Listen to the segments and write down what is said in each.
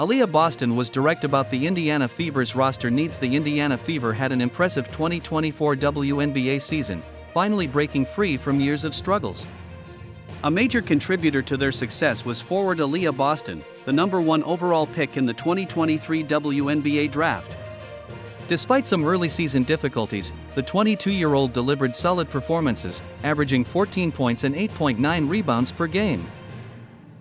Aliyah Boston was direct about the Indiana Fever's roster needs. The Indiana Fever had an impressive 2024 WNBA season, finally breaking free from years of struggles. A major contributor to their success was forward Aliyah Boston, the #1 overall pick in the 2023 WNBA draft. Despite some early season difficulties, the 22-year-old delivered solid performances, averaging 14 points and 8.9 rebounds per game.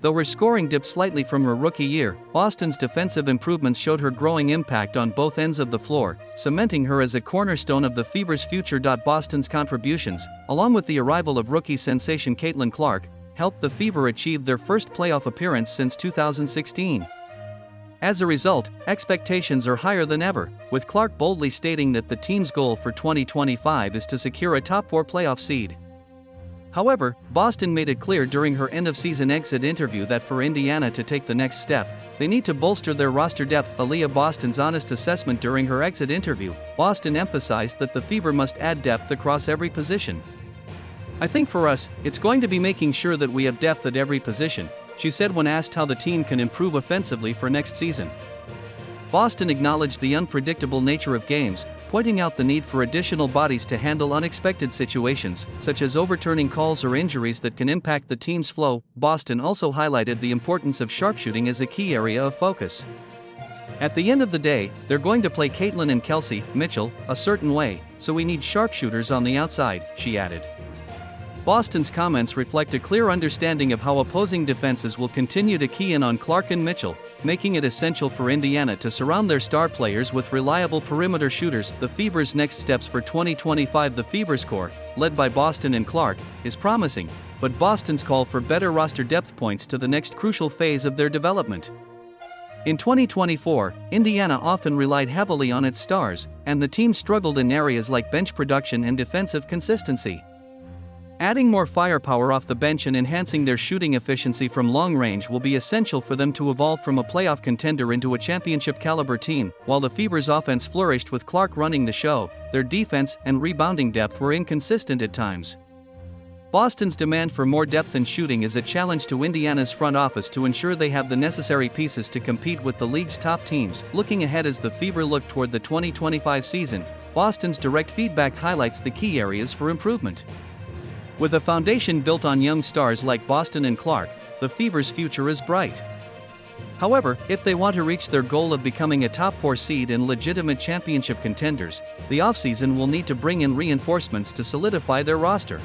Though her scoring dipped slightly from her rookie year, Boston's defensive improvements showed her growing impact on both ends of the floor, cementing her as a cornerstone of the Fever's future. Boston's contributions, along with the arrival of rookie sensation Caitlin Clark, helped the Fever achieve their first playoff appearance since 2016. As a result, expectations are higher than ever, with Clark boldly stating that the team's goal for 2025 is to secure a top 4 playoff seed. However, Boston made it clear during her end-of-season exit interview that for Indiana to take the next step, they need to bolster their roster depth. Aliyah Boston's honest assessment during her exit interview, Boston emphasized that the Fever must add depth across every position. "I think for us, it's going to be making sure that we have depth at every position," she said when asked how the team can improve offensively for next season. Boston acknowledged the unpredictable nature of games, pointing out the need for additional bodies to handle unexpected situations, such as overturning calls or injuries that can impact the team's flow. Boston also highlighted the importance of sharpshooting as a key area of focus. "At the end of the day, they're going to play Caitlin and Kelsey Mitchell a certain way, so we need sharpshooters on the outside," she added. Boston's comments reflect a clear understanding of how opposing defenses will continue to key in on Clark and Mitchell, making it essential for Indiana to surround their star players with reliable perimeter shooters. The Fever's next steps for 2025. The Fever's core, led by Boston and Clark, is promising, but Boston's call for better roster depth points to the next crucial phase of their development. In 2024, Indiana often relied heavily on its stars, and the team struggled in areas like bench production and defensive consistency. Adding more firepower off the bench and enhancing their shooting efficiency from long range will be essential for them to evolve from a playoff contender into a championship-caliber team. While the Fever's offense flourished with Clark running the show, their defense and rebounding depth were inconsistent at times. Boston's demand for more depth in shooting is a challenge to Indiana's front office to ensure they have the necessary pieces to compete with the league's top teams. Looking ahead as the Fever look toward the 2025 season, Boston's direct feedback highlights the key areas for improvement. With a foundation built on young stars like Boston and Clark, the Fever's future is bright. However, if they want to reach their goal of becoming a top 4 seed and legitimate championship contenders, the offseason will need to bring in reinforcements to solidify their roster.